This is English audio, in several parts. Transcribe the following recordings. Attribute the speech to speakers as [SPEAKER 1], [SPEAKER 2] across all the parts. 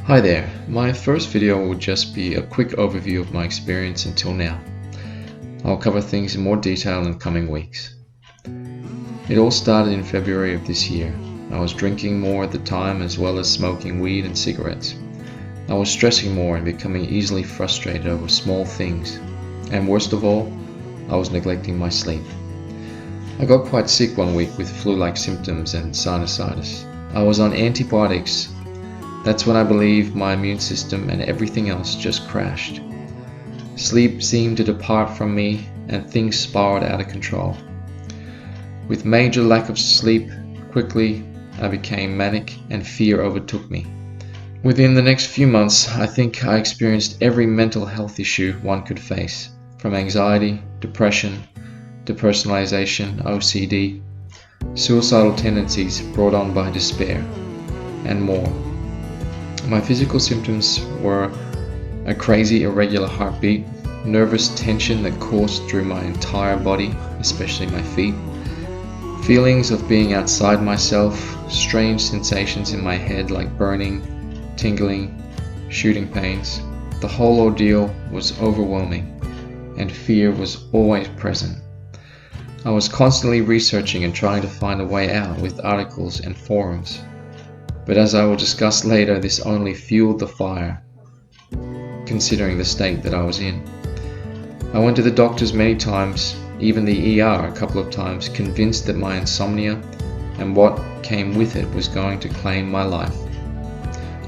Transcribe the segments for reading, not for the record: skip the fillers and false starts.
[SPEAKER 1] Hi there, my first video will just be a quick overview of my experience until now. I'll cover things in more detail in the coming weeks. It all started in February of this year. I was drinking more at the time as well as smoking weed and cigarettes. I was stressing more and becoming easily frustrated over small things. And worst of all, I was neglecting my sleep. I got quite sick one week with flu-like symptoms and sinusitis. I was on antibiotics. That's when I believe my immune system and everything else just crashed. Sleep seemed to depart from me and things spiraled out of control. With major lack of sleep, quickly I became manic and fear overtook me. Within the next few months, I think I experienced every mental health issue one could face, from anxiety, depression, depersonalization, OCD, suicidal tendencies brought on by despair, and more. My physical symptoms were a crazy irregular heartbeat, nervous tension that coursed through my entire body, especially my feet, feelings of being outside myself, strange sensations in my head like burning, tingling, shooting pains. The whole ordeal was overwhelming, and fear was always present. I was constantly researching and trying to find a way out with articles and forums. But as I will discuss later, this only fueled the fire, considering the state that I was in. I went to the doctors many times, even the ER a couple of times, convinced that my insomnia and what came with it was going to claim my life.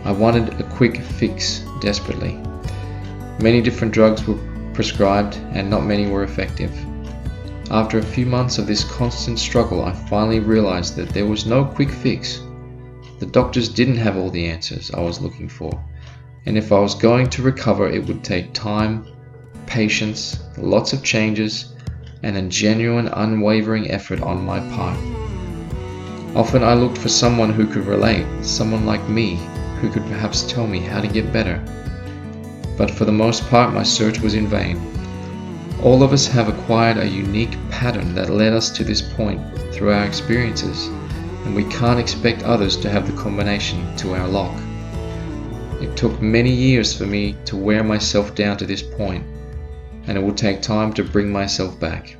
[SPEAKER 1] I wanted a quick fix desperately. Many different drugs were prescribed and not many were effective. After a few months of this constant struggle, I finally realized that there was no quick fix. The doctors didn't have all the answers I was looking for, and if I was going to recover, it would take time, patience, lots of changes, and a genuine, unwavering effort on my part. Often I looked for someone who could relate, someone like me, who could perhaps tell me how to get better. But for the most part, my search was in vain. All of us have acquired a unique pattern that led us to this point through our experiences, and we can't expect others to have the combination to our lock. It took many years for me to wear myself down to this point, and it will take time to bring myself back.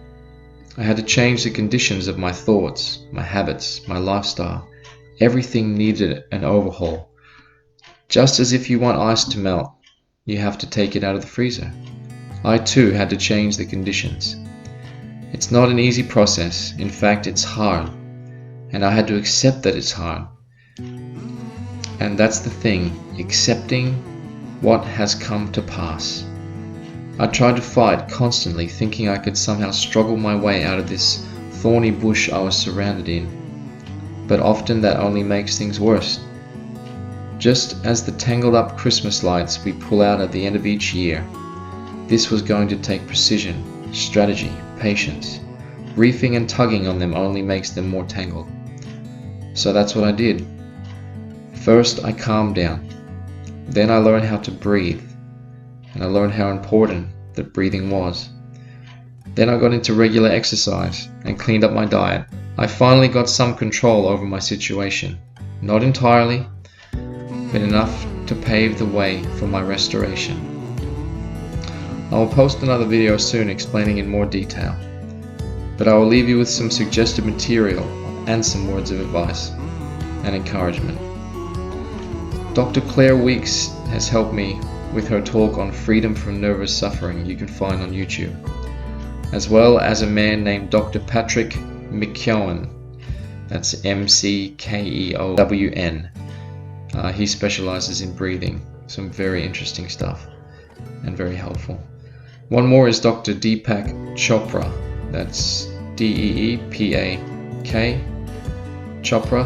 [SPEAKER 1] I had to change the conditions of my thoughts, my habits, my lifestyle. Everything needed an overhaul. Just as if you want ice to melt, you have to take it out of the freezer. I too had to change the conditions. It's not an easy process. In fact, it's hard. And I had to accept that it's hard. And that's the thing, accepting what has come to pass. I tried to fight constantly, thinking I could somehow struggle my way out of this thorny bush I was surrounded in. But often that only makes things worse. Just as the tangled up Christmas lights we pull out at the end of each year, this was going to take precision, strategy, patience. Reefing and tugging on them only makes them more tangled. So that's what I did. First, I calmed down. Then I learned how to breathe. And I learned how important that breathing was. Then I got into regular exercise and cleaned up my diet. I finally got some control over my situation. Not entirely, but enough to pave the way for my restoration. I will post another video soon explaining in more detail. But I will leave you with some suggested material and some words of advice and encouragement. Dr. Claire Weeks has helped me with her talk on freedom from nervous suffering you can find on YouTube, as well as a man named Dr. Patrick McKeown, that's McKeown. He specializes in breathing, some very interesting stuff and very helpful. One more is Dr. Deepak Chopra, that's Deepak Chopra, Chopra,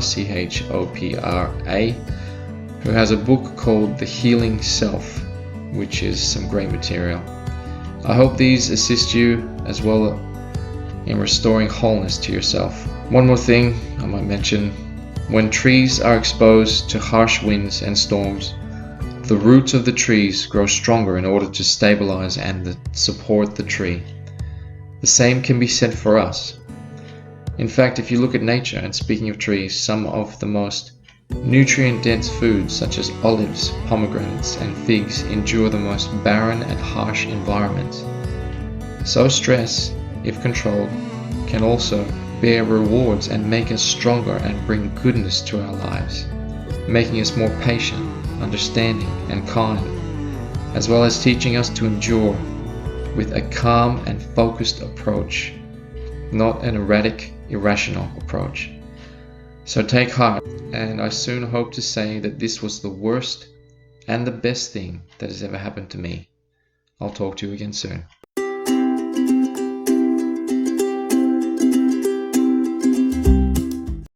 [SPEAKER 1] who has a book called The Healing Self, which is some great material. I hope these assist you as well in restoring wholeness to yourself. One more thing I might mention, when trees are exposed to harsh winds and storms, the roots of the trees grow stronger in order to stabilize and support the tree. The same can be said for us. In fact, if you look at nature, and speaking of trees, some of the most Nutrient-dense foods such as olives, pomegranates, and figs endure the most barren and harsh environments. So stress, if controlled, can also bear rewards and make us stronger and bring goodness to our lives, making us more patient, understanding, and kind, as well as teaching us to endure with a calm and focused approach, not an erratic, irrational approach. So take heart, and I soon hope to say that this was the worst and the best thing that has ever happened to me. I'll talk to you again soon.